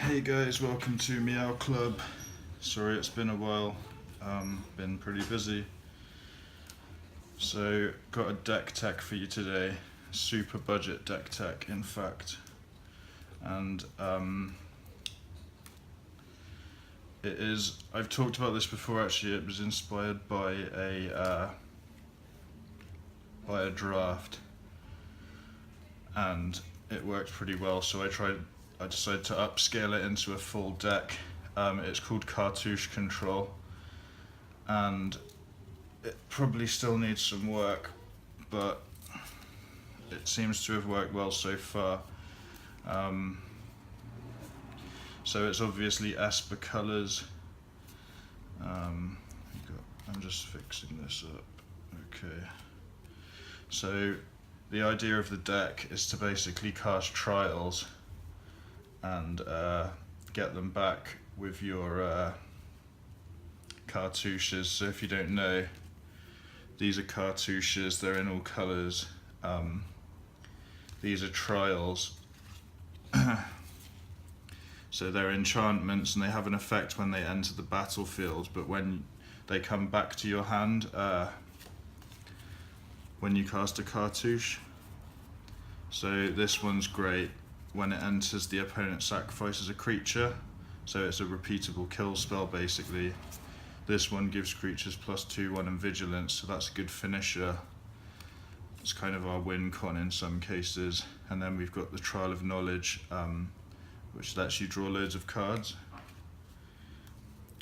Hey guys, welcome to Meow Club. Sorry it's been a while, been pretty busy. So, got a deck tech for you today, super budget deck tech in fact. And I've talked about this before actually, it was inspired by a draft. And it worked pretty well, so I decided to upscale it into a full deck. It's called Cartouche Control, and it probably still needs some work, but it seems to have worked well so far. So it's obviously Esper colours. I'm just fixing this up. Okay. So the idea of the deck is to basically cast trials and get them back with your cartouches. So if you don't know, these are cartouches, they're in all colours. These are trials. So they're enchantments and they have an effect when they enter the battlefield, but when they come back to your hand, when you cast a cartouche. So this one's great. When it enters, the opponent sacrifices a creature, so it's a repeatable kill spell basically. This one gives creatures +2/1 and vigilance, so that's a good finisher. It's kind of our win con in some cases. And then we've got the Trial of Knowledge, which lets you draw loads of cards.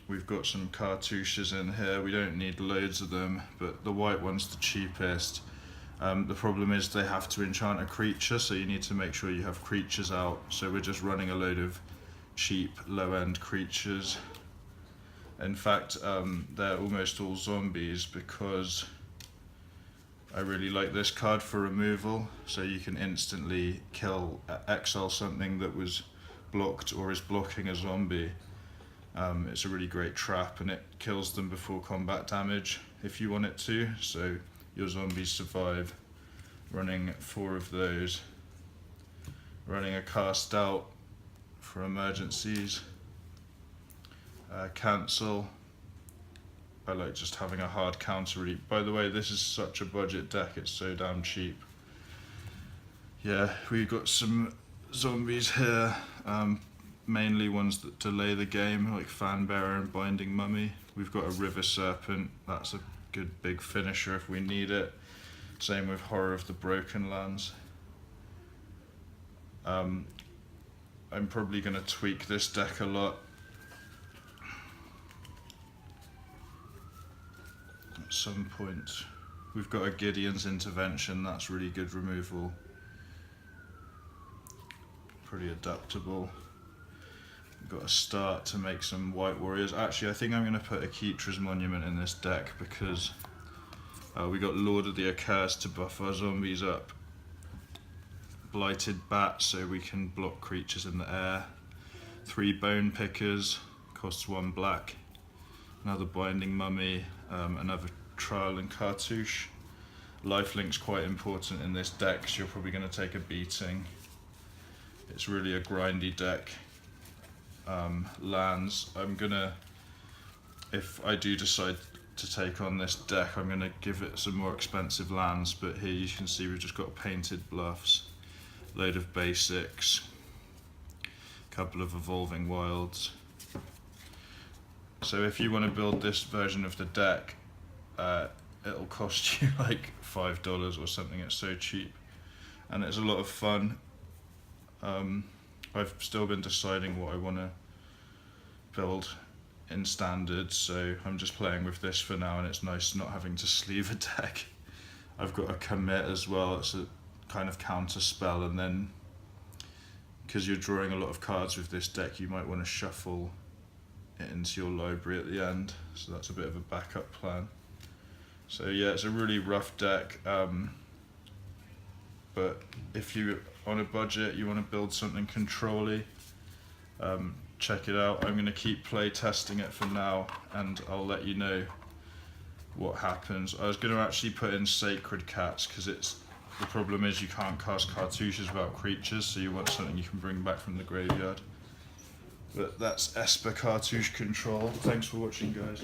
We've got some cartouches in here, we don't need loads of them, but the white one's the cheapest. The problem is they have to enchant a creature, so you need to make sure you have creatures out. So we're just running a load of cheap, low-end creatures. In fact, they're almost all zombies because I really like this card for removal. So you can instantly exile something that was blocked or is blocking a zombie. It's a really great trap and it kills them before combat damage if you want it to. So your zombies survive. Running 4 of those. Running a cast out for emergencies. Cancel. I like just having a hard counter really. By the way, this is such a budget deck, it's so damn cheap. Yeah, we've got some zombies here, mainly ones that delay the game, like Fanbearer and Binding Mummy. We've got a River Serpent, that's a good big finisher if we need it. Same with Horror of the Broken Lands. I'm probably going to tweak this deck a lot. At some point. We've got a Gideon's Intervention, that's really good removal. Pretty adaptable. We've got a start to make some White Warriors. Actually, I think I'm going to put a Keetra's Monument in this deck because we got Lord of the Accursed to buff our zombies up. Blighted Bat, so we can block creatures in the air. 3 Bone Pickers, costs 1 black. Another Binding Mummy, another Trial and Cartouche. Lifelink's quite important in this deck, so you're probably going to take a beating. It's really a grindy deck. Lands, if I do decide to take on this deck, I'm going to give it some more expensive lands, but here you can see we've just got Painted Bluffs, load of basics, couple of Evolving Wilds. So if you want to build this version of the deck, it'll cost you like $5 or something, it's so cheap. And it's a lot of fun. I've still been deciding what I want to build in standard, so I'm just playing with this for now and it's nice not having to sleeve a deck. I've got a Commit as well, it's a kind of counter spell, and then because you're drawing a lot of cards with this deck you might want to shuffle it into your library at the end, so that's a bit of a backup plan. So yeah, it's a really rough deck, but if you're on a budget, you want to build something control-y, check it out. I'm going to keep play testing it for now and I'll let you know what happens. I was going to actually put in Sacred Cats because the problem is you can't cast cartouches without creatures, so you want something you can bring back from the graveyard. But that's Esper Cartouche control. Thanks for watching, guys.